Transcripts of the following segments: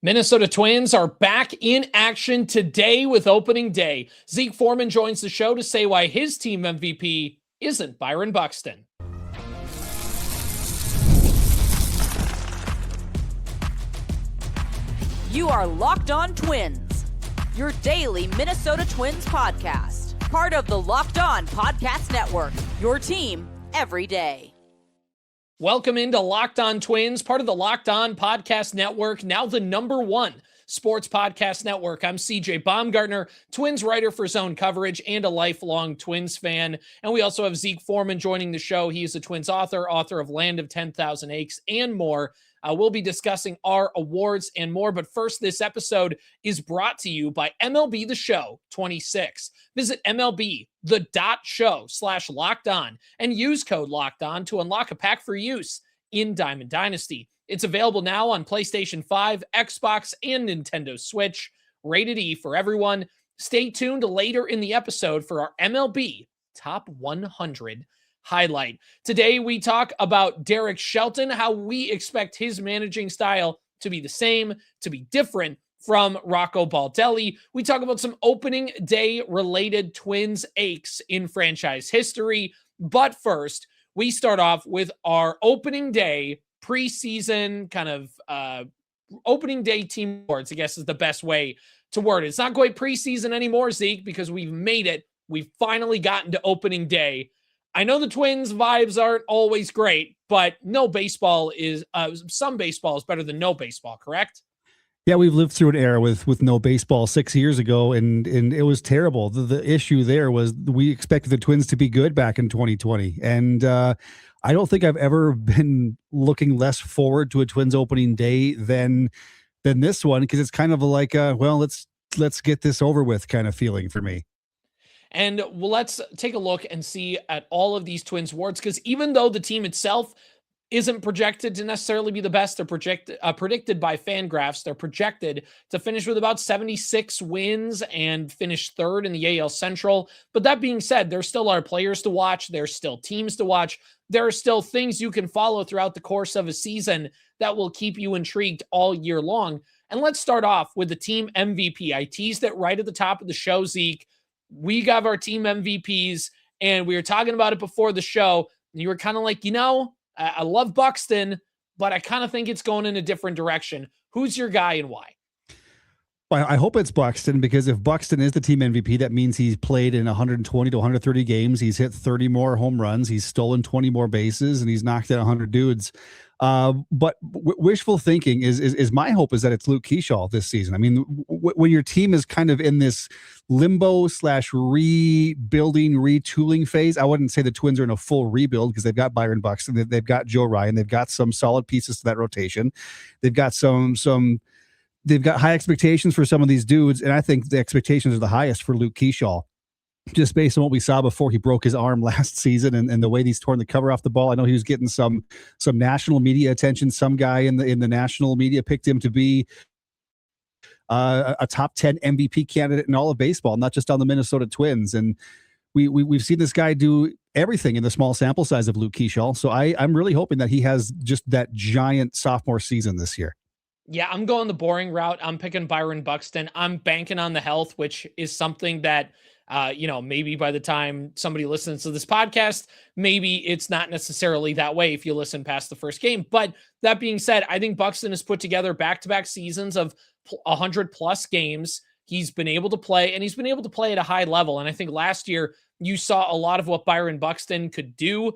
Minnesota Twins are back in action today with opening day. Zeke Fuhrman joins the show to say why his team MVP isn't Byron Buxton. You are Locked On Twins, your daily Minnesota Twins podcast. Part of the Locked On Podcast Network, your team every day. Welcome into Locked On Twins, part of the Locked On Podcast Network, now the #1 sports podcast network. I'm CJ Baumgartner, Twins writer for Zone Coverage and a lifelong Twins fan. And we also have Zeke Fuhrman joining the show. He is a Twins author of Land of 10,000 Acres and more. We'll be discussing our awards and more. But first, this episode is brought to you by MLB The Show 26. Visit MLB.show/lockedon and use code LOCKEDON to unlock a pack for use in Diamond Dynasty. It's available now on PlayStation 5, Xbox, and Nintendo Switch. Rated E for everyone. Stay tuned later in the episode for our MLB Top 100 highlight. Today, we talk about Derek Shelton, how we expect his managing style to be the same, to be different from Rocco Baldelli. We talk about some opening day related Twins aches in franchise history. But first, we start off with our opening day preseason kind of opening day team awards, I guess is the best way to word it. It's not quite preseason anymore, Zeke, because we've made it. We've finally gotten to opening day. I know the Twins vibes aren't always great, but some baseball is better than no baseball, correct? Yeah, we've lived through an era with no baseball 6 years ago, and it was terrible. The issue there was we expected the Twins to be good back in 2020, and I don't think I've ever been looking less forward to a Twins opening day than this one, because it's kind of like let's get this over with kind of feeling for me. And let's take a look and see at all of these Twins awards, because even though the team itself isn't projected to necessarily be the best, they're predicted by Fangraphs. They're projected to finish with about 76 wins and finish third in the AL Central. But that being said, there still are players to watch. There's still teams to watch. There are still things you can follow throughout the course of a season that will keep you intrigued all year long. And let's start off with the team MVP. I teased it right at the top of the show, Zeke. We got our team MVPs, and we were talking about it before the show. And you were kind of like, I love Buxton, but I kind of think it's going in a different direction. Who's your guy and why? Well, I hope it's Buxton, because if Buxton is the team MVP, that means he's played in 120 to 130 games. He's hit 30 more home runs. He's stolen 20 more bases, and he's knocked out 100 dudes. But wishful thinking is my hope is that it's Luke Keaschall this season. I mean, when your team is kind of in this limbo / rebuilding, retooling phase, I wouldn't say the Twins are in a full rebuild, because they've got Byron Buxton, they've got Joe Ryan, they've got some solid pieces to that rotation. They've got they've got high expectations for some of these dudes, and I think the expectations are the highest for Luke Keaschall, just based on what we saw before he broke his arm last season and the way he's torn the cover off the ball. I know he was getting some national media attention. Some guy in the national media picked him to be a top 10 MVP candidate in all of baseball, not just on the Minnesota Twins. And we've seen this guy do everything in the small sample size of Luke Keaschall. So I'm really hoping that he has just that giant sophomore season this year. Yeah, I'm going the boring route. I'm picking Byron Buxton. I'm banking on the health, which is something that maybe by the time somebody listens to this podcast, maybe it's not necessarily that way if you listen past the first game. But that being said, I think Buxton has put together back-to-back seasons of 100-plus games. He's been able to play, and he's been able to play at a high level. And I think last year you saw a lot of what Byron Buxton could do.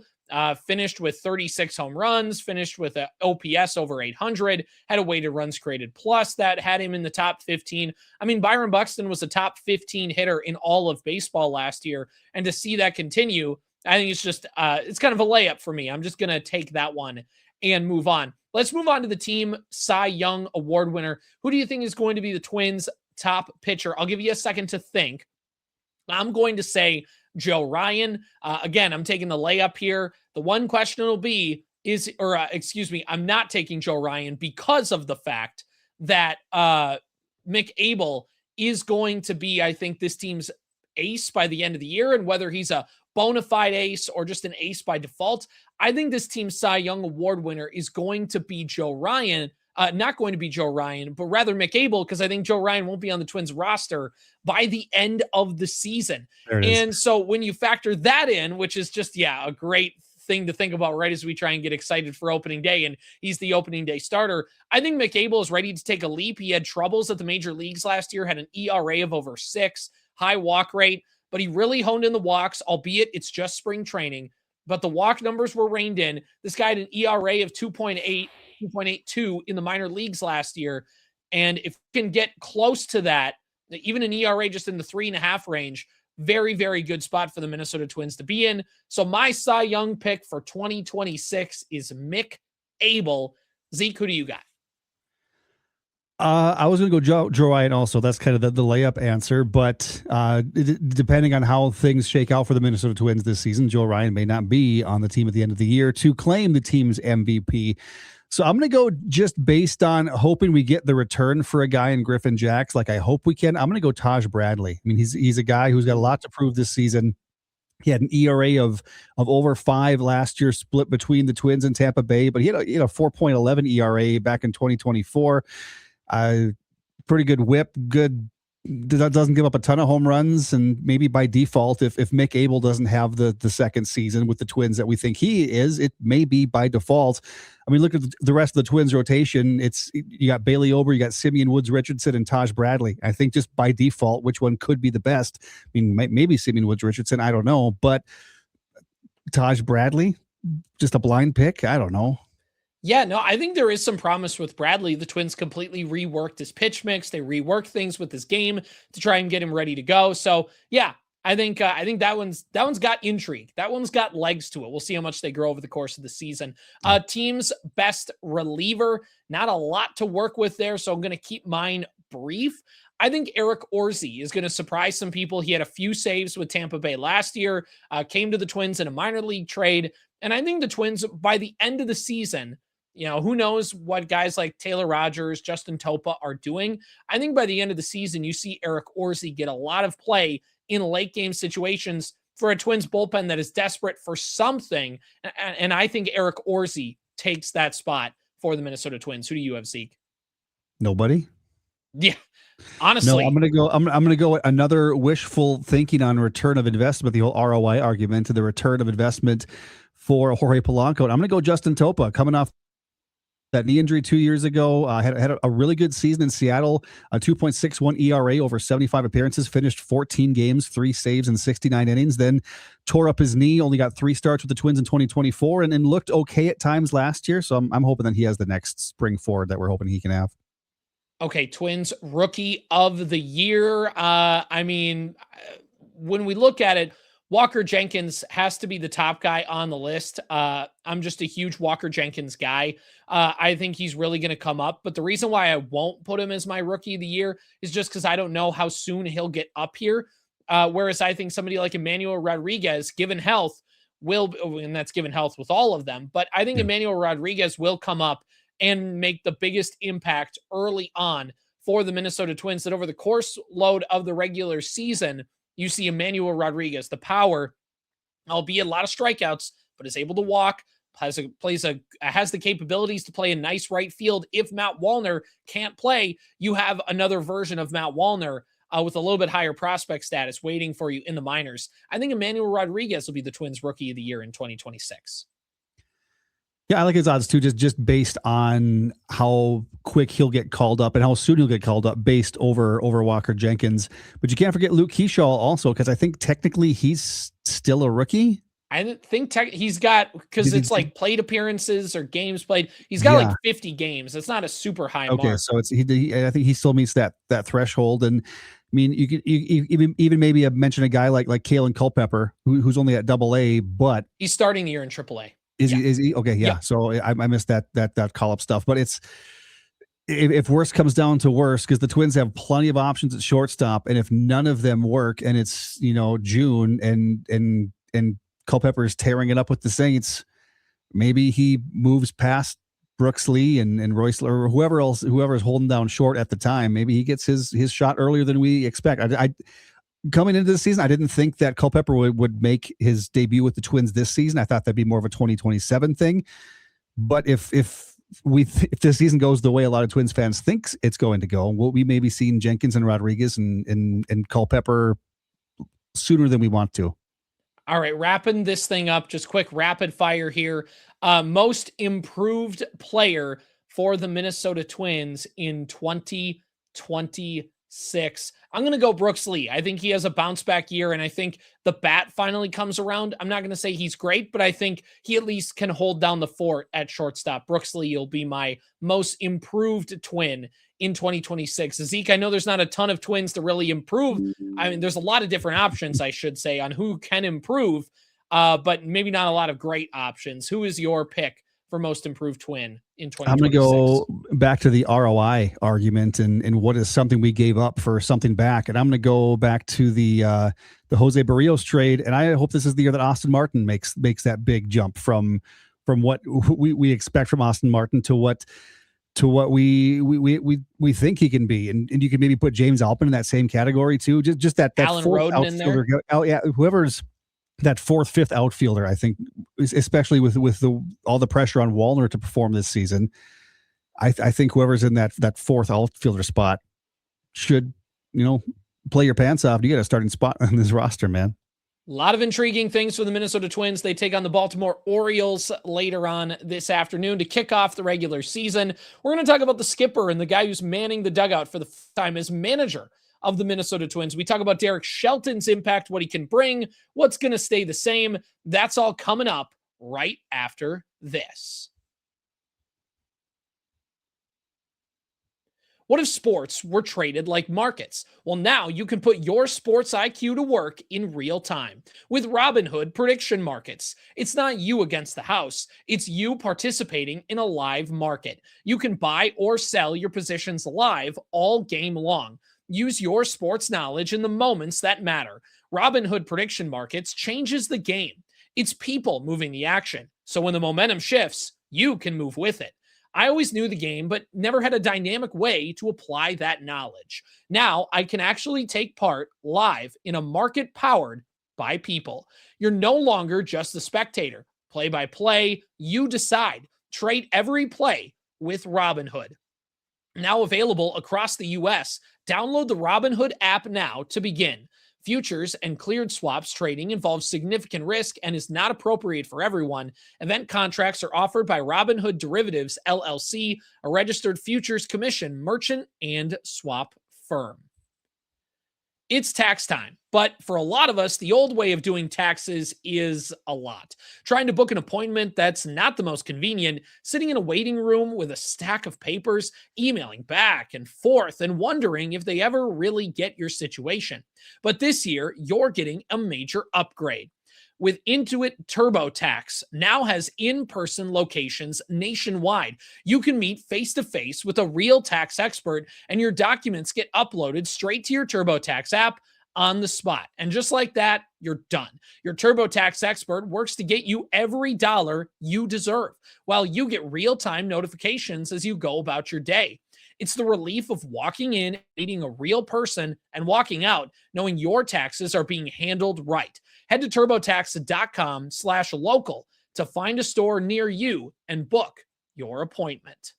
Finished with 36 home runs, finished with an OPS over 800, had a weighted runs created plus that had him in the top 15. I mean, Byron Buxton was a top 15 hitter in all of baseball last year. And to see that continue, I think it's just, it's kind of a layup for me. I'm just going to take that one and move on. Let's move on to the team Cy Young Award winner. Who do you think is going to be the Twins' top pitcher? I'll give you a second to think. I'm going to say Joe Ryan. Again, I'm taking the layup here. The one question will be I'm not taking Joe Ryan because of the fact that Mick Abel is going to be, I think, this team's ace by the end of the year, and whether he's a bona fide ace or just an ace by default, I think this team's Cy Young Award winner is going to be Joe Ryan. not going to be Joe Ryan, but rather Mick Abel, because I think Joe Ryan won't be on the Twins roster by the end of the season. And so when you factor that in, which is just, a great thing to think about right as we try and get excited for opening day, and he's the opening day starter, I think Mick Abel is ready to take a leap. He had troubles at the major leagues last year, had an ERA of over 6, high walk rate, but he really honed in the walks, albeit it's just spring training, but the walk numbers were reined in. This guy had an ERA of 2.8, 2.82 in the minor leagues last year. And if you can get close to that, even an ERA just in the 3.5 range, very, very good spot for the Minnesota Twins to be in. So my Cy Young pick for 2026 is Mick Abel. Zeke, who do you got? I was going to go Joe Ryan also. That's kind of the layup answer, but depending on how things shake out for the Minnesota Twins this season, Joe Ryan may not be on the team at the end of the year to claim the team's MVP. So I'm going to go just based on hoping we get the return for a guy in Griffin Jacks, like I hope we can. I'm going to go Taj Bradley. I mean, he's a guy who's got a lot to prove this season. He had an ERA of over 5 last year, split between the Twins and Tampa Bay, but he had a 4.11 ERA back in 2024. Pretty good whip, doesn't give up a ton of home runs, and maybe by default, if Mick Abel doesn't have the second season with the Twins that we think he is, it may be by default. I mean, look at the rest of the Twins rotation. You got Bailey Ober, you got Simeon Woods Richardson, and Taj Bradley. I think just by default, which one could be the best? I mean, maybe Simeon Woods Richardson, I don't know, but Taj Bradley, just a blind pick? I don't know. Yeah, no, I think there is some promise with Bradley. The Twins completely reworked his pitch mix. They reworked things with his game to try and get him ready to go. So yeah, I think that one's got intrigue. That one's got legs to it. We'll see how much they grow over the course of the season. Team's best reliever, not a lot to work with there, so I'm going to keep mine brief. I think Eric Orsi is going to surprise some people. He had a few saves with Tampa Bay last year, came to the Twins in a minor league trade, and I think the Twins, by the end of the season, who knows what guys like Taylor Rogers, Justin Topa are doing. I think by the end of the season, you see Eric Orsi get a lot of play in late game situations for a Twins bullpen that is desperate for something. And I think Eric Orsi takes that spot for the Minnesota Twins. Who do you have, Zeke? Nobody. Yeah. Honestly, no, I'm gonna go with another wishful thinking on return of investment, the whole ROI argument to the return of investment for Jorge Polanco. And I'm gonna go Justin Topa, coming off that knee injury 2 years ago, had a really good season in Seattle, a 2.61 ERA over 75 appearances, finished 14 games, 3 saves in 69 innings, then tore up his knee, only got 3 starts with the Twins in 2024, and looked okay at times last year. So I'm hoping that he has the next spring forward that we're hoping he can have. Okay, Twins Rookie of the Year. I mean, when we look at it, Walker Jenkins has to be the top guy on the list. I'm just a huge Walker Jenkins guy. I think he's really going to come up. But the reason why I won't put him as my Rookie of the Year is just because I don't know how soon he'll get up here. Whereas I think somebody like Emmanuel Rodriguez, given health, and that's given health with all of them, but I think Emmanuel Rodriguez will come up and make the biggest impact early on for the Minnesota Twins, that over the course load of the regular season, you see Emmanuel Rodriguez, the power, albeit a lot of strikeouts, but is able to walk, has the capabilities to play a nice right field. If Matt Wallner can't play, you have another version of Matt Wallner with a little bit higher prospect status waiting for you in the minors. I think Emmanuel Rodriguez will be the Twins Rookie of the Year in 2026. Yeah, I like his odds too, just based on how quick he'll get called up and how soon he'll get called up based over Walker Jenkins. But you can't forget Luke Keaschall also, because I think technically he's still a rookie. I think he's got, because it's like plate appearances or games played. He's got like 50 games. It's not a super high mark. Okay, so I think he still meets that threshold. And I mean, you could even maybe mention a guy like Kalen Culpepper, who's only at AA, but he's starting the year in AAA. Is he? Okay, yeah. So I missed that call-up stuff. But it's, if worse comes down to worse, because the Twins have plenty of options at shortstop, and if none of them work, and it's June and Culpepper is tearing it up with the Saints, maybe he moves past Brooks Lee and Royce or whoever is holding down short at the time. Maybe he gets his shot earlier than we expect. I coming into the season, I didn't think that Culpepper would make his debut with the Twins this season. I thought that'd be more of a 2027 thing. But if if this season goes the way a lot of Twins fans thinks it's going to go, we may be seeing Jenkins and Rodriguez and Culpepper sooner than we want to. All right, wrapping this thing up, just quick rapid fire here. Most improved player for the Minnesota Twins in 2026. I'm going to go Brooks Lee. I think he has a bounce back year, and I think the bat finally comes around. I'm not going to say he's great, but I think he at least can hold down the fort at shortstop. Brooks Lee will be my most improved Twin in 2026. Zeke, I know there's not a ton of Twins to really improve. I mean, there's a lot of different options, I should say, on who can improve, but maybe not a lot of great options. Who is your pick for most improved Twin in 2026? I'm going to go back to the ROI argument and what is something we gave up for something back. And I'm going to go back to the Jose Barrios trade. And I hope this is the year that Austin Martin makes that big jump from what we expect from Austin Martin to what we think he can be. And you can maybe put James Alpin in that same category too. Just that Alan fourth Roden outfielder. in there. Oh yeah. Whoever's that fourth, fifth outfielder, I think, especially with all the pressure on Wallner to perform this season, I think whoever's in that fourth outfielder spot should, play your pants off. You got a starting spot on this roster, man. A lot of intriguing things for the Minnesota Twins. They take on the Baltimore Orioles later on this afternoon to kick off the regular season. We're going to talk about the skipper and the guy who's manning the dugout for the first time as manager of the Minnesota Twins. We talk about Derek Shelton's impact, what he can bring, what's going to stay the same. That's all coming up right after this. What if sports were traded like markets? Well, now you can put your sports IQ to work in real time with Robinhood prediction markets. It's not you against the house. It's you participating in a live market. You can buy or sell your positions live all game long. Use your sports knowledge in the moments that matter. Robinhood prediction markets changes the game. It's people moving the action. So when the momentum shifts, you can move with it. I always knew the game, but never had a dynamic way to apply that knowledge. Now I can actually take part live in a market powered by people. You're no longer just a spectator. Play by play, you decide. Trade every play with Robinhood. Now available across the U.S. Download the Robinhood app now to begin. Futures and cleared swaps trading involves significant risk and is not appropriate for everyone. Event contracts are offered by Robinhood Derivatives, LLC, a registered futures commission merchant and swap firm. It's tax time, but for a lot of us, the old way of doing taxes is a lot. Trying to book an appointment that's not the most convenient, sitting in a waiting room with a stack of papers, emailing back and forth, and wondering if they ever really get your situation. But this year, you're getting a major upgrade. With Intuit TurboTax now has in-person locations nationwide. You can meet face-to-face with a real tax expert, and your documents get uploaded straight to your TurboTax app on the spot. And just like that, you're done. Your TurboTax expert works to get you every dollar you deserve, while you get real-time notifications as you go about your day. It's the relief of walking in, meeting a real person, and walking out knowing your taxes are being handled right. Head to turbotax.com/local to find a store near you and book your appointment.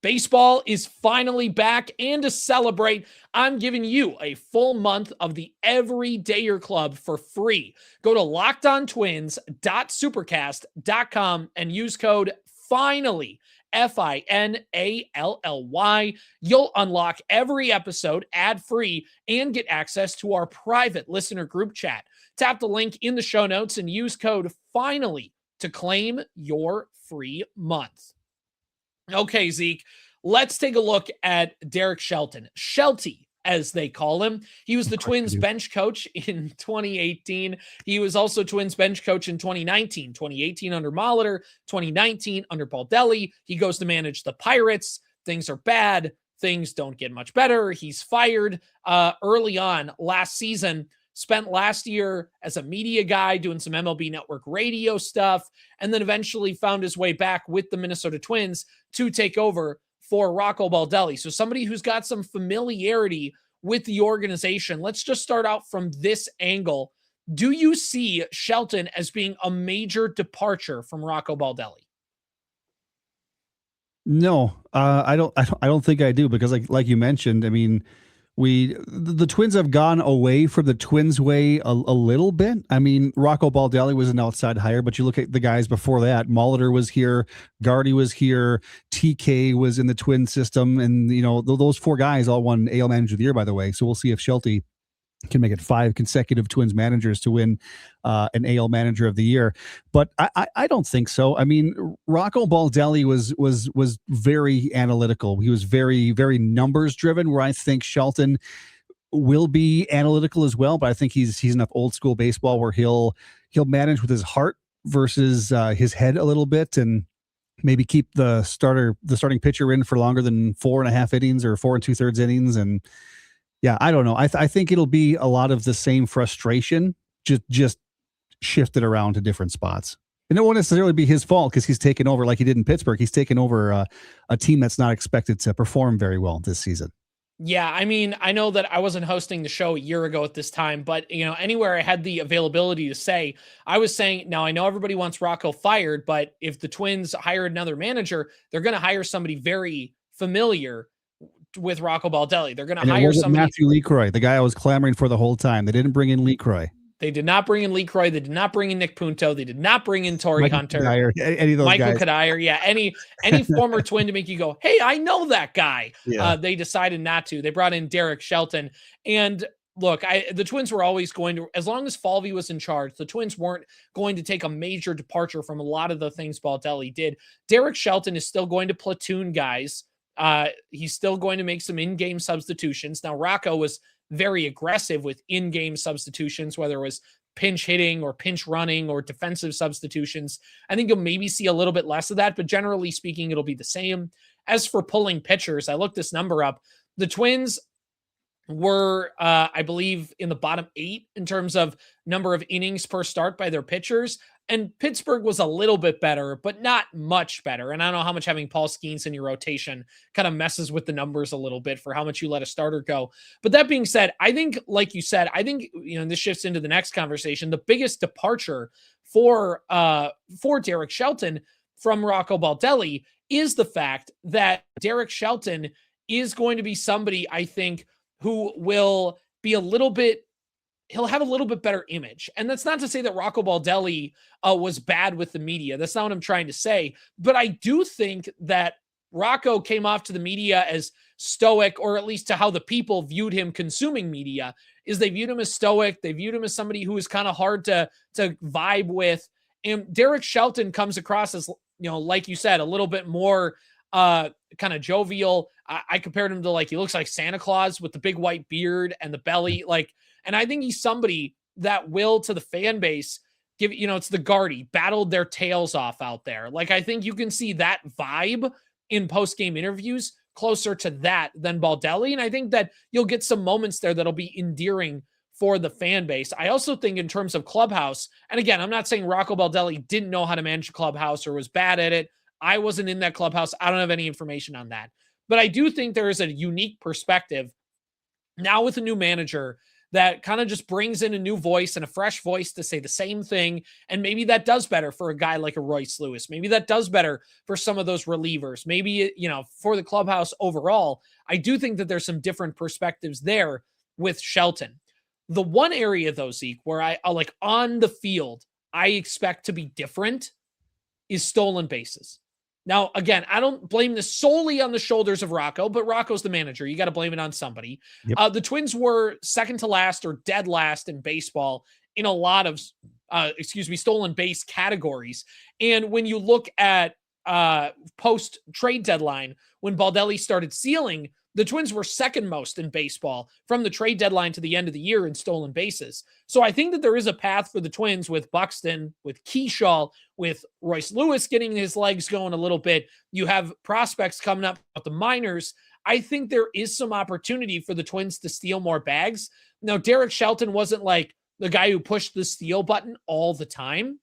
Baseball is finally back, and to celebrate, I'm giving you a full month of the Everydayer Club for free. Go to lockedontwins.supercast.com and use code FINALLY, FINALLY. You'll unlock every episode ad-free and get access to our private listener group chat. Tap the link in the show notes and use code FINALLY to claim your free month. Okay, Zeke, let's take a look at Derek Shelton. Shelty, as they call him. He was the Twins bench coach in 2018. He was also Twins bench coach in 2019. 2018 under Molitor, 2019 under Baldelli. He goes to manage the Pirates. Things are bad. Things don't get much better. He's fired early on last season. Spent last year as a media guy doing some MLB Network radio stuff, and then eventually found his way back with the Minnesota Twins to take over for Rocco Baldelli. So somebody who's got some familiarity with the organization. Let's just start out from this angle. Do you see Shelton as being a major departure from Rocco Baldelli? No, I don't think I do, because like you mentioned, I mean, the Twins have gone away from the Twins way a little bit. I mean, Rocco Baldelli was an outside hire, but you look at the guys before that. Molitor was here, Gardy was here, TK was in the Twin system, and those four guys all won AL Manager of the Year, by the way. So we'll see if Shelty can make it 5 consecutive Twins managers to win an AL Manager of the Year. But I don't think so. I mean, Rocco Baldelli was very analytical. He was very, very numbers driven, where I think Shelton will be analytical as well. But I think he's enough old school baseball where he'll manage with his heart versus his head a little bit, and maybe keep the starting pitcher in for longer than 4.5 innings or 4 2/3 innings. And yeah, I don't know. I think it'll be a lot of the same frustration, just shifted around to different spots. And it won't necessarily be his fault, because he's taken over, like he did in Pittsburgh. He's taken over a team that's not expected to perform very well this season. Yeah, I mean, I know that I wasn't hosting the show a year ago at this time, but anywhere I had the availability to say, I was saying, now I know everybody wants Rocco fired, but if the Twins hire another manager, they're going to hire somebody very familiar with Rocco Baldelli. They're going to hire somebody. Matthew LeCroy, the guy I was clamoring for the whole time. They didn't bring in LeCroy. They did not bring in LeCroy. They did not bring in Nick Punto. They did not bring in Torrey Hunter. Any of those Michael guys. Kadire. Yeah. Any former Twin to make you go, hey, I know that guy. Yeah. They decided not to. They brought in Derek Shelton. And look, the Twins were always going to, as long as Falvey was in charge, the Twins weren't going to take a major departure from a lot of the things Baldelli did. Derek Shelton is still going to platoon guys. He's still going to make some in-game substitutions. Now, Rocco was very aggressive with in-game substitutions, whether it was pinch hitting or pinch running or defensive substitutions. I think you'll maybe see a little bit less of that, but generally speaking, it'll be the same. As for pulling pitchers, I looked this number up. The Twins were, I believe, in the bottom 8 in terms of number of innings per start by their pitchers. And Pittsburgh was a little bit better, but not much better. And I don't know how much having Paul Skeens in your rotation kind of messes with the numbers a little bit for how much you let a starter go. But that being said, I think, like you said, this shifts into the next conversation. The biggest departure for Derek Shelton from Rocco Baldelli is the fact that Derek Shelton is going to be somebody, I think, who will be he'll have a little bit better image. And that's not to say that Rocco Baldelli was bad with the media. That's not what I'm trying to say. But I do think that Rocco came off to the media as stoic, or at least to how the people viewed him consuming media, is they viewed him as stoic. They viewed him as somebody who is kind of hard to vibe with. And Derek Shelton comes across as, like you said, a little bit more kind of jovial. I compared him to, he looks like Santa Claus with the big white beard and the belly. And I think he's somebody that will, to the fan base, give, it's the Gardy, battled their tails off out there. I think you can see that vibe in post-game interviews closer to that than Baldelli. And I think that you'll get some moments there that'll be endearing for the fan base. I also think in terms of clubhouse, and again, I'm not saying Rocco Baldelli didn't know how to manage a clubhouse or was bad at it. I wasn't in that clubhouse. I don't have any information on that. But I do think there is a unique perspective now with a new manager that kind of just brings in a new voice and a fresh voice to say the same thing. And maybe that does better for a guy like a Royce Lewis. Maybe that does better for some of those relievers. Maybe, for the clubhouse overall, I do think that there's some different perspectives there with Shelton. The one area, though, Zeke, where I on the field, I expect to be different is stolen bases. Now, again, I don't blame this solely on the shoulders of Rocco, but Rocco's the manager. You got to blame it on somebody. Yep. The Twins were second to last or dead last in baseball in a lot of, stolen base categories. And when you look at post-trade deadline, when Baldelli started sealing, the Twins were second most in baseball from the trade deadline to the end of the year in stolen bases. So I think that there is a path for the Twins with Buxton, with Keaschall, with Royce Lewis getting his legs going a little bit. You have prospects coming up at the minors. I think there is some opportunity for the Twins to steal more bags. Now, Derek Shelton wasn't like the guy who pushed the steal button all the time.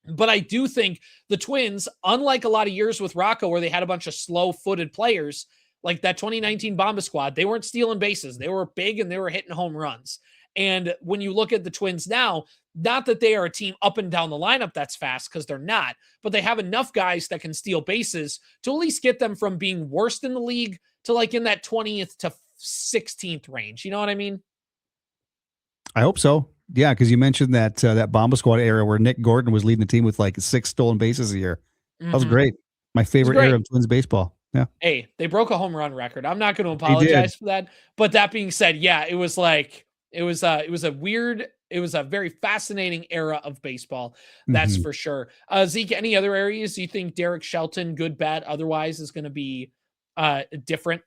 But I do think the Twins, unlike a lot of years with Rocco where they had a bunch of slow-footed players, like that 2019 Bomba squad, they weren't stealing bases. They were big and they were hitting home runs. And when you look at the Twins now, not that they are a team up and down the lineup that's fast, because they're not, but they have enough guys that can steal bases to at least get them from being worst in the league to like in that 20th to 16th range. You know what I mean? I hope so. Yeah, because you mentioned that Bomba Squad era where Nick Gordon was leading the team with like 6 stolen bases a year. That was great. My favorite era of Twins baseball. Yeah. Hey, they broke a home run record. I'm not going to apologize for that. But that being said, yeah, it was a very fascinating era of baseball. That's for sure. Zeke, any other areas do you think Derek Shelton, good, bad, otherwise, is going to be different?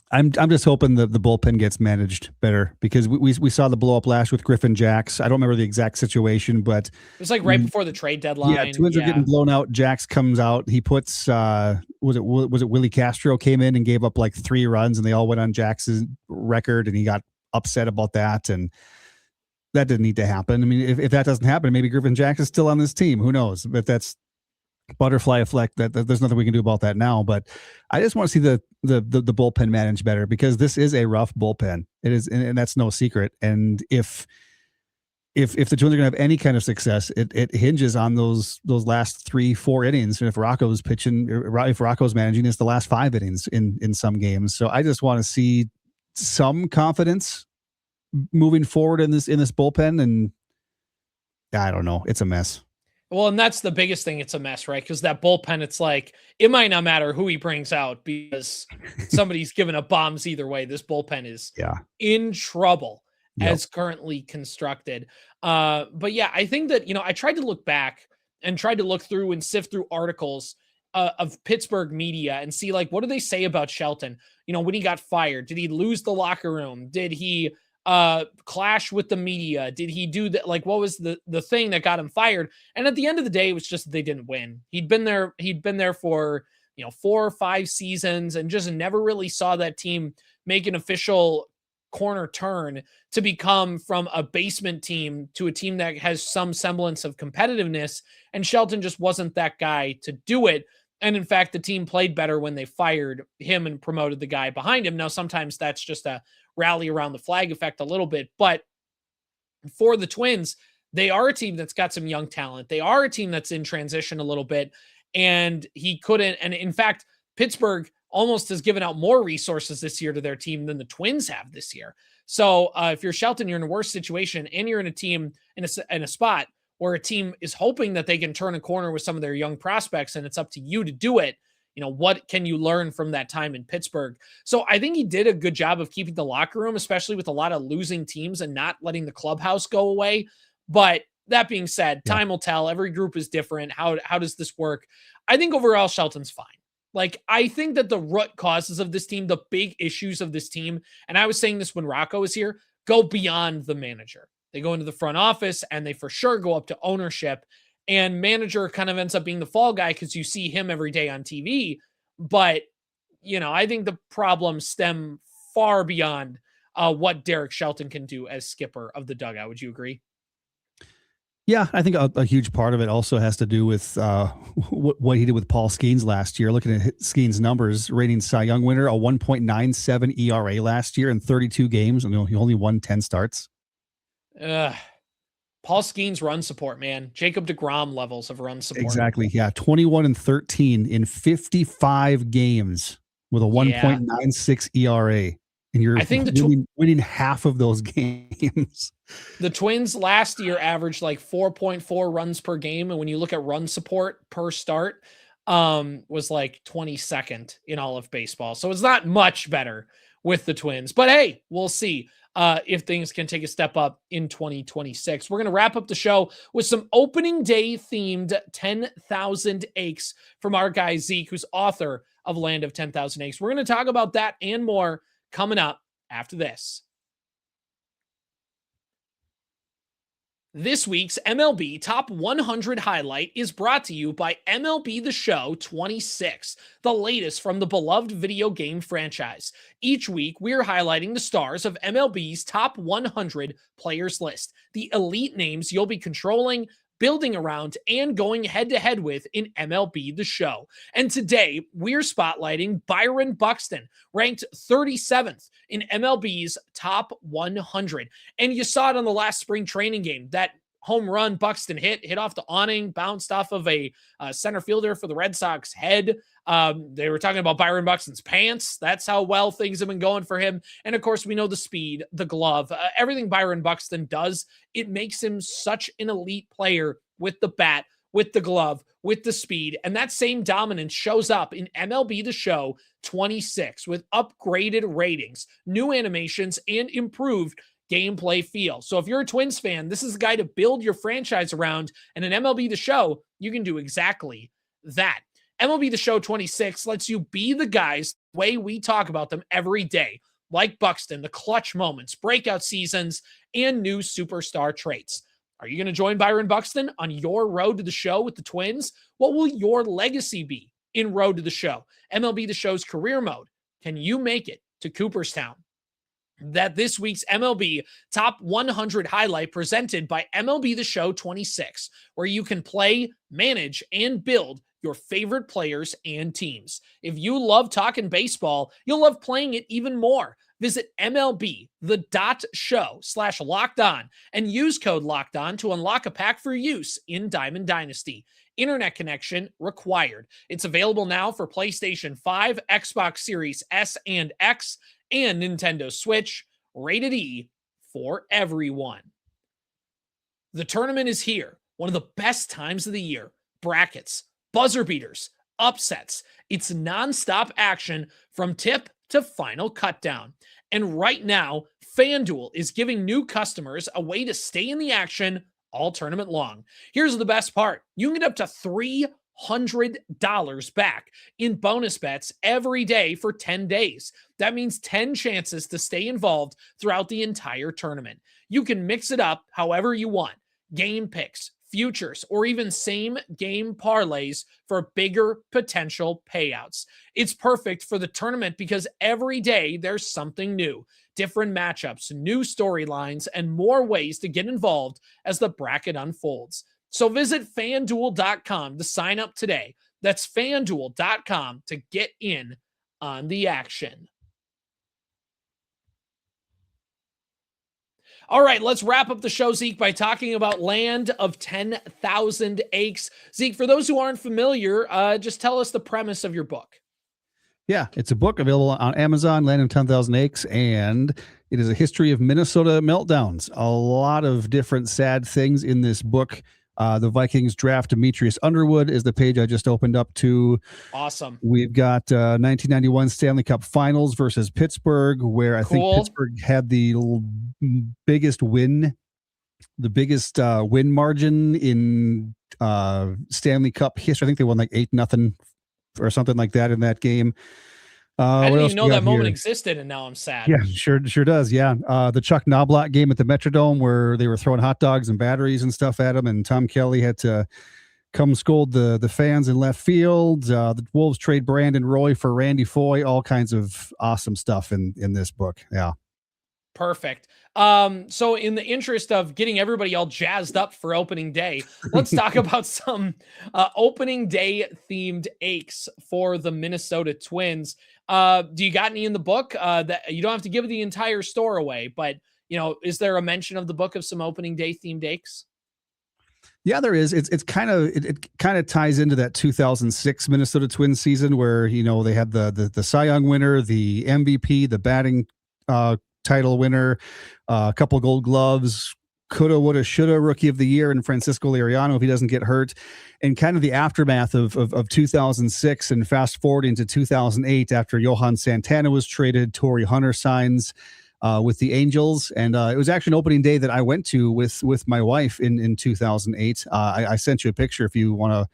I'm just hoping the bullpen gets managed better, because we saw the blow up last with Griffin Jacks. I don't remember the exact situation, but it was like right before the trade deadline. Yeah, Twins are getting blown out. Jacks comes out. He puts was it Willie Castro came in and gave up like 3 runs, and they all went on Jacks's record, and he got upset about that, and that didn't need to happen. I mean, if that doesn't happen, maybe Griffin Jacks is still on this team. Who knows? But that's butterfly effect. That there's nothing we can do about that now. But I just want to see the bullpen managed better, because this is a rough bullpen. It is, and that's no secret. And if the Twins are going to have any kind of success, it hinges on those last 3-4 innings. And if Rocco's pitching, if Rocco's managing, it's the last 5 innings in some games. So I just want to see some confidence moving forward in this bullpen. And I don't know, it's a mess. Well, and that's the biggest thing. It's a mess, right? Because that bullpen, it's like, it might not matter who he brings out, because somebody's giving up bombs either way. This bullpen is in trouble as currently constructed. But yeah, I think that, I tried to look back and tried to look through and sift through articles of Pittsburgh media and see, like, what do they say about Shelton? When he got fired, did he lose the locker room? Did he clash with the media? Did he do that? Like, what was the thing that got him fired? And at the end of the day, it was just that they didn't win. He'd been there for 4 or 5 seasons, and just never really saw that team make an official corner turn to become from a basement team to a team that has some semblance of competitiveness. And Shelton just wasn't that guy to do it. And in fact, the team played better when they fired him and promoted the guy behind him. Now, sometimes that's just a rally around the flag effect a little bit, but for the Twins, they are a team that's got some young talent. They are a team that's in transition a little bit, and he couldn't. And in fact, Pittsburgh almost has given out more resources this year to their team than the Twins have this year. So if you're Shelton, you're in a worse situation, and you're in a team in a spot where a team is hoping that they can turn a corner with some of their young prospects, and it's up to you to do it. What can you learn from that time in Pittsburgh? So I think he did a good job of keeping the locker room, especially with a lot of losing teams, and not letting the clubhouse go away. But that being said, time will tell. Every group is different. How does this work? I think overall Shelton's fine. Like, I think that the root causes of this team, the big issues of this team, and I was saying this when Rocco was here, go beyond the manager. They go into the front office, and they for sure go up to ownership. And manager kind of ends up being the fall guy because you see him every day on TV. But, I think the problems stem far beyond what Derek Shelton can do as skipper of the dugout. Would you agree? Yeah, I think a huge part of it also has to do with what he did with Paul Skeens last year. Looking at Skeens' numbers, reigning Cy Young winner, a 1.97 ERA last year in 32 games, and he only won 10 starts. Paul Skeens' run support, man. Jacob deGrom levels of run support. Exactly. Yeah. 21-13 in 55 games with a 1.96 ERA. And you're winning half of those games. The Twins last year averaged like 4.4 runs per game. And when you look at run support per start, was like 22nd in all of baseball. So it's not much better with the Twins. But hey, we'll see if things can take a step up in 2026. We're going to wrap up the show with some opening day themed 10,000 Aches from our guy Zeke, who's author of Land of 10,000 Aches. We're going to talk about that and more coming up after this. This week's MLB Top 100 highlight is brought to you by MLB The Show 26, the latest from the beloved video game franchise. Each week, we're highlighting the stars of MLB's Top 100 players list, the elite names you'll be controlling, building around, and going head-to-head with in MLB The Show. And today, we're spotlighting Byron Buxton, ranked 37th in MLB's top 100. And you saw it on the last spring training game. That home run Buxton hit off the awning, bounced off of a center fielder for the Red Sox head. They were talking about Byron Buxton's pants. That's how well things have been going for him. And of course, we know the speed, the glove, everything Byron Buxton does, it makes him such an elite player with the bat, with the glove, with the speed. And that same dominance shows up in MLB The Show 26 with upgraded ratings, new animations, and improved gameplay feel. So if you're a Twins fan, this is the guy to build your franchise around. And in MLB The Show, you can do exactly that. MLB The Show 26 lets you be the guys the way we talk about them every day, like Buxton, the clutch moments, breakout seasons, and new superstar traits. Are you going to join Byron Buxton on your road to the show with the Twins? What will your legacy be in Road to the Show? MLB The Show's career mode. Can you make it to Cooperstown? That this week's MLB Top 100 highlight presented by MLB The Show 26, where you can play, manage, and build your favorite players and teams. If you love talking baseball, you'll love playing it even more. Visit MLB.show/lockedon and use code LOCKEDON to unlock a pack for use in Diamond Dynasty. Internet connection required. It's available now for PlayStation 5, Xbox Series S and X, and Nintendo Switch. Rated E for everyone. The tournament is here. One of the best times of the year. Brackets, buzzer beaters, upsets. It's nonstop action from tip to final cutdown. And right now, FanDuel is giving new customers a way to stay in the action all tournament long. Here's the best part. You can get up to $300 back in bonus bets every day for 10 days. That means 10 chances to stay involved throughout the entire tournament. You can mix it up however you want. Game picks, futures, or even same game parlays for bigger potential payouts. It's perfect for the tournament because every day there's something new. Different matchups, new storylines, and more ways to get involved as the bracket unfolds. So visit FanDuel.com to sign up today. That's FanDuel.com to get in on the action. All right, let's wrap up the show, Zeke, by talking about Land of 10,000 Aches. Zeke, for those who aren't familiar, just tell us the premise of your book. Yeah, it's a book available on Amazon, Land of 10,000 Aches, and it is a history of Minnesota meltdowns. A lot of different sad things in this book. The Vikings draft Demetrius Underwood is the page I just opened up to. Awesome. We've got 1991 Stanley Cup Finals versus Pittsburgh, where I think Pittsburgh had the biggest win margin in Stanley Cup history. I think they won like 8-0 or something like that in that game. I didn't even know that moment existed, and now I'm sad. Yeah, sure does. Yeah. The Chuck Knobloch game at the Metrodome where they were throwing hot dogs and batteries and stuff at him, and Tom Kelly had to come scold the fans in left field. The Wolves trade Brandon Roy for Randy Foy, all kinds of awesome stuff in this book. Yeah. Perfect. So in the interest of getting everybody all jazzed up for opening day, let's talk about some opening day themed aches for the Minnesota Twins. Do you got any in the book that you don't have to give the entire store away, but is there a mention of the book of some opening day themed aches? Yeah, there is. It kind of ties into that 2006 Minnesota Twins season where, they had the Cy Young winner, the MVP, the batting title winner, a couple Gold Gloves, coulda, woulda, shoulda Rookie of the Year in Francisco Liriano if he doesn't get hurt, and kind of the aftermath of 2006 and fast forwarding to 2008 after Johan Santana was traded, Torrey Hunter signs with the Angels, and it was actually an opening day that I went to with my wife in 2008. I sent you a picture if you want to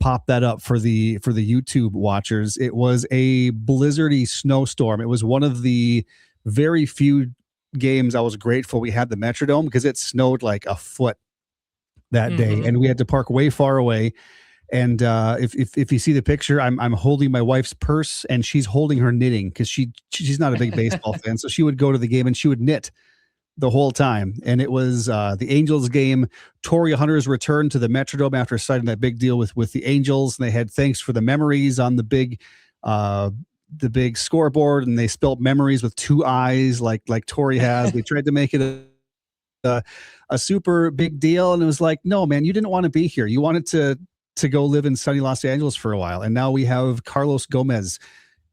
pop that up for the YouTube watchers. It was a blizzardy snowstorm. It was one of the very few games I was grateful we had the Metrodome because it snowed like a foot that day, and we had to park way far away. And if you see the picture, I'm holding my wife's purse and she's holding her knitting because she's not a big baseball fan, so she would go to the game and she would knit the whole time. And it was the Angels game. Torrey Hunter's return to the Metrodome after signing that big deal with the Angels. And they had thanks for the memories on the big scoreboard, and they spelled memories with 2 eyes like Torrey has. They tried to make it a super big deal, and it was like, no, man, you didn't want to be here. You wanted to go live in sunny Los Angeles for a while. And now we have Carlos Gomez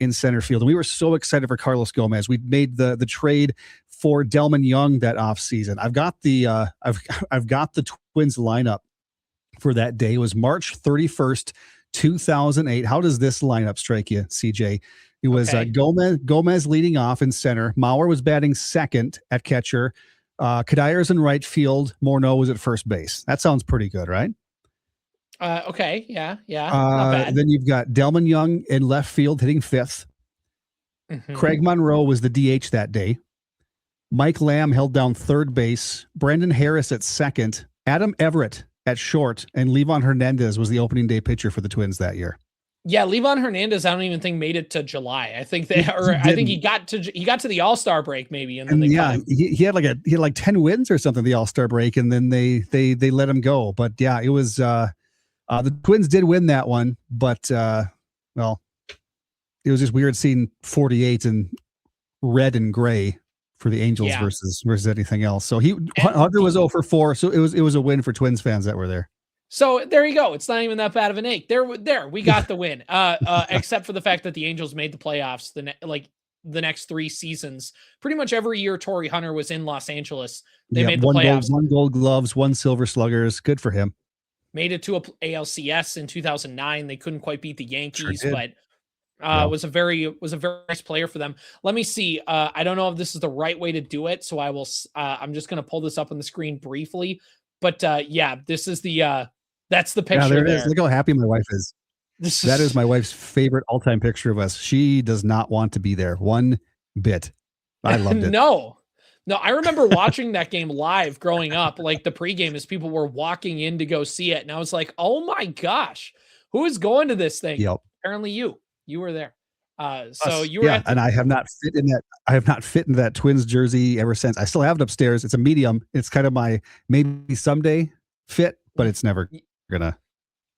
in center field. And we were so excited for Carlos Gomez. We made the trade for Delman Young that offseason. I've got the Twins lineup for that day. It was March 31st, 2008. How does this lineup strike you, CJ? It was Gomez leading off in center. Mauer was batting second at catcher. Kadires in right field. Morneau was at first base. That sounds pretty good, right? Okay. Yeah. Not bad. Then you've got Delman Young in left field hitting fifth. Mm-hmm. Craig Monroe was the DH that day. Mike Lamb held down third base. Brandon Harris at second. Adam Everett at short. And Levon Hernandez was the opening day pitcher for the Twins that year. Yeah, Levon Hernandez, I don't even think made it to July. I think he got to the All-Star break maybe, and then he had like 10 wins or something the All-Star break, and then they let him go. But yeah, it was the Twins did win that one, but well, it was just weird seeing 48 in red and gray for the Angels versus anything else. So Hunter was 0 for 4, so it was a win for Twins fans that were there. So there you go. It's not even that bad of an ache. There we got the win. Except for the fact that the Angels made the playoffs the next 3 seasons. Pretty much every year Torrey Hunter was in Los Angeles, they made the playoffs. 1 Gold Gloves, 1 Silver Sluggers. Good for him. Made it to a ALCS in 2009. They couldn't quite beat the Yankees, but was a very nice player for them. Let me see. I don't know if this is the right way to do it, so I will. I'm just going to pull this up on the screen briefly. But this is that's the picture. There it is. Look how happy my wife is. That is my wife's favorite all-time picture of us. She does not want to be there one bit. I loved it. No, I remember watching that game live growing up, like the pregame as people were walking in to go see it. And I was like, oh my gosh, who is going to this thing? Yep. Apparently you were there. So you were and I have not fit in that. I have not fit in that Twins jersey ever since. I still have it upstairs. It's a medium. It's kind of my maybe someday fit, but it's never gonna.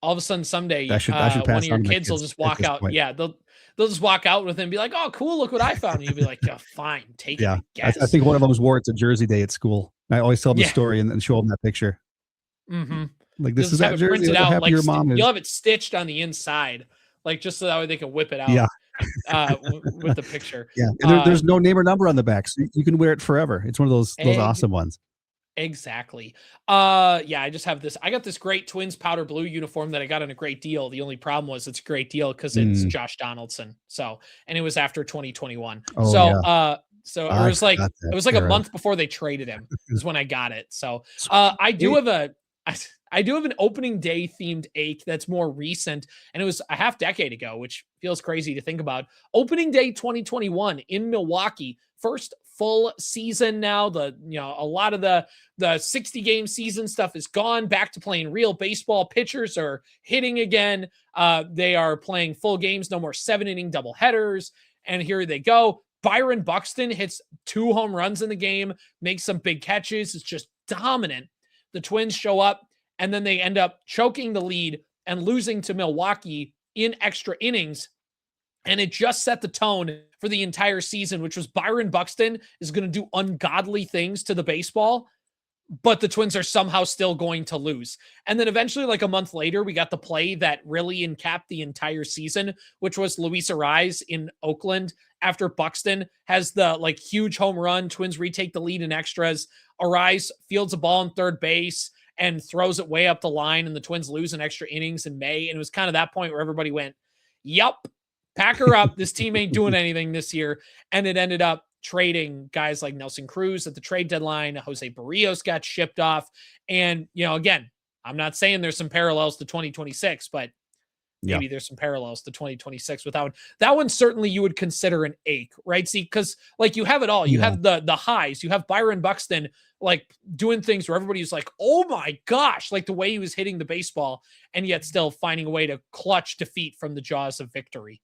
All of a sudden someday I should pass one of your kids will just walk out. Yeah, they'll just walk out with him and be like, oh cool, look what I found. And you'll be like, yeah, fine, take it. I think one of them was wore it to Jersey Day at school. I always tell them the story and show them that picture. Mm-hmm. Like this is that jersey. Look how happy your mom is. You'll have it stitched on the inside, like just so that way they can whip it out. Yeah. With the picture. Yeah. And there's no name or number on the back, so you can wear it forever. It's one of those awesome ones. Exactly. I just have this. I got this great Twins powder blue uniform that I got on a great deal. The only problem was it's a great deal because it's Josh Donaldson. So, and it was after 2021. So it was like a month before they traded him is when I got it. So I do have an opening day themed ache that's more recent, and it was a half decade ago, which feels crazy to think about. Opening day 2021 in Milwaukee, first full season now. A lot of the 60 game season stuff is gone, back to playing real baseball. Pitchers are hitting again. They are playing full games, no more 7-inning double headers. And here they go. Byron Buxton hits 2 home runs in the game, makes some big catches. It's just dominant. The Twins show up, and then they end up choking the lead and losing to Milwaukee in extra innings. And it just set the tone for the entire season, which was Byron Buxton is going to do ungodly things to the baseball, but the Twins are somehow still going to lose. And then eventually, like a month later, we got the play that really encapped the entire season, which was Luis Ariz in Oakland after Buxton has the huge home run. Twins retake the lead in extras. Ariz fields a ball in third base and throws it way up the line, and the Twins lose in extra innings in May. And it was kind of that point where everybody went, yup, pack her up. This team ain't doing anything this year. And it ended up trading guys like Nelson Cruz at the trade deadline. Jose Barrios got shipped off. And, again, I'm not saying there's some parallels to 2026, but maybe there's some parallels to 2026 with that one. That one certainly you would consider an ache, right? See, because you have it all. You have the highs. You have Byron Buxton doing things where everybody's like, oh my gosh, the way he was hitting the baseball, and yet still finding a way to clutch defeat from the jaws of victory.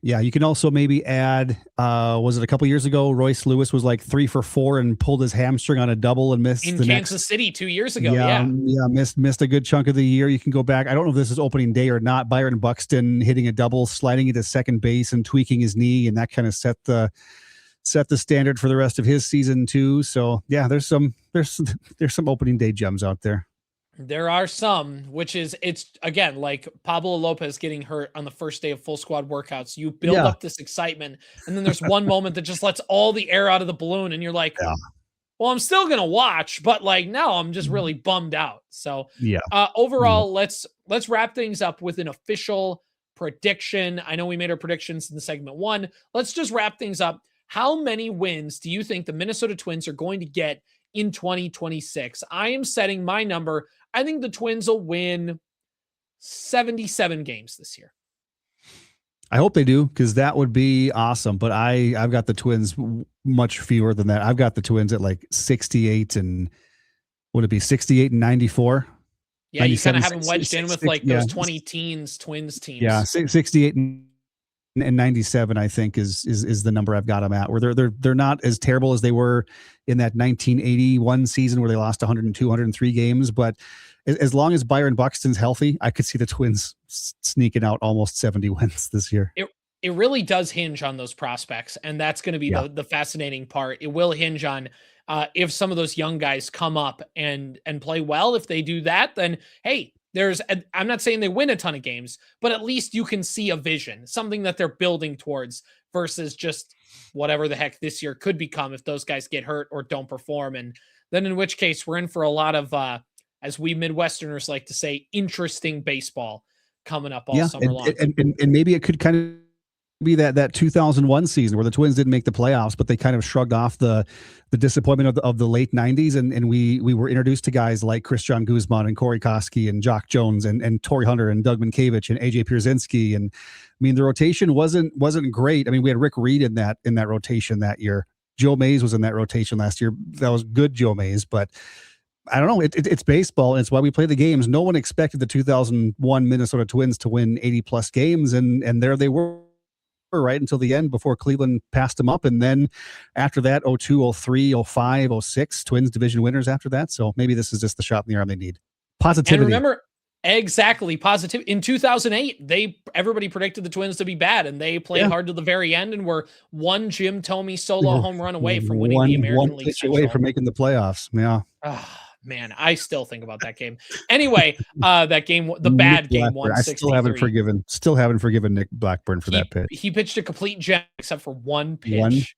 Yeah, you can also maybe add, was it a couple years ago, Royce Lewis was like 3 for 4 and pulled his hamstring on a double and missed in the Kansas City 2 years ago. Yeah, missed a good chunk of the year. You can go back. I don't know if this is opening day or not. Byron Buxton hitting a double, sliding into second base and tweaking his knee, and that kind of set the standard for the rest of his season too. So yeah, there's some opening day gems out there. There are some, which is, it's again, like Pablo Lopez getting hurt on the first day of full squad workouts. You build up this excitement, and then there's one moment that just lets all the air out of the balloon, and you're like, well, I'm still going to watch, but like, now I'm just really bummed out. So overall, let's wrap things up with an official prediction. I know we made our predictions in the segment 1. Let's just wrap things up. How many wins do you think the Minnesota Twins are going to get in 2026? I am setting my number. I think the Twins will win 77 games this year. I hope they do, because that would be awesome. But I've got the Twins much fewer than that. I've got the Twins at like 68 and would it be 68 and 94? Yeah, you kind of have them wedged in with like those 20 teens Twins teams. Yeah, 68 and 97, I think is the number I've got them at. Where they're not as terrible as they were in that 1981 season where they lost 102, 103 games. But as long as Byron Buxton's healthy, I could see the Twins sneaking out almost 70 wins this year. It really does hinge on those prospects, and that's going to be the fascinating part. It will hinge on if some of those young guys come up and play well. If they do that, then hey, I'm not saying they win a ton of games, but at least you can see a vision, something that they're building towards, versus just whatever the heck this year could become if those guys get hurt or don't perform. And then in which case we're in for a lot of, as we Midwesterners like to say, interesting baseball coming up all summer long. And maybe it could kind of be that 2001 season where the Twins didn't make the playoffs, but they kind of shrugged off the disappointment of the late 90s. And we were introduced to guys like Christian Guzman and Corey Koski and Jock Jones and Torrey Hunter and Doug Minkiewicz and AJ Pierzynski. And I mean, the rotation wasn't great. I mean, we had Rick Reed in that rotation that year. Joe Mays was in that rotation last year. That was good Joe Mays, but I don't know. It's baseball, and it's why we play the games. No one expected the 2001 Minnesota Twins to win 80 plus games. And there they were, right until the end before Cleveland passed them up. And then after that, 02, 03, 05, 06, Twins division winners after that. So maybe this is just the shot in the arm they need. Positivity. And remember, exactly, positive. In 2008, everybody predicted the Twins to be bad, and they played hard to the very end and were one Jim Thome solo home run away from winning the American League Central. Away from making the playoffs. Yeah. Man, I still think about that game. Anyway, that game, the bad game, 163. I still haven't forgiven Nick Blackburn for that pitch. He pitched a complete gem except for one pitch.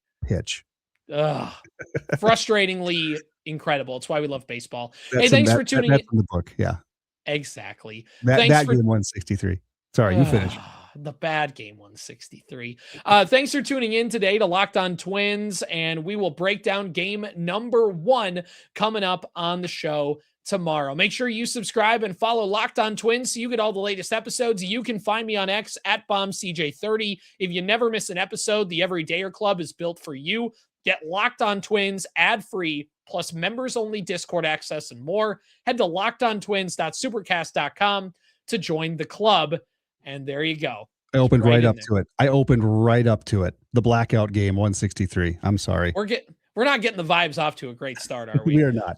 Frustratingly incredible. It's why we love baseball. Hey, thanks for tuning in. That's in the book. Yeah, exactly. That game 163. Sorry, you finished. The bad game 163. Thanks for tuning in today to Locked On Twins, and we will break down game number 1 coming up on the show tomorrow. Make sure you subscribe and follow Locked On Twins so you get all the latest episodes. You can find me on X at BombCJ30. If you never miss an episode, the Everydayer Club is built for you. Get Locked On Twins ad-free, plus members-only Discord access and more. Head to lockedontwins.supercast.com to join the club. And there you go. I opened right up to it. The blackout game 163. I'm sorry. We're not getting the vibes off to a great start, are we? We are not.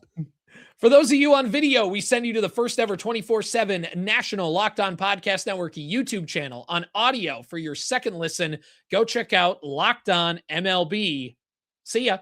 For those of you on video, we send you to the first ever 24/7 national Locked On Podcast Network YouTube channel. On audio for your second listen, go check out Locked On MLB. See ya.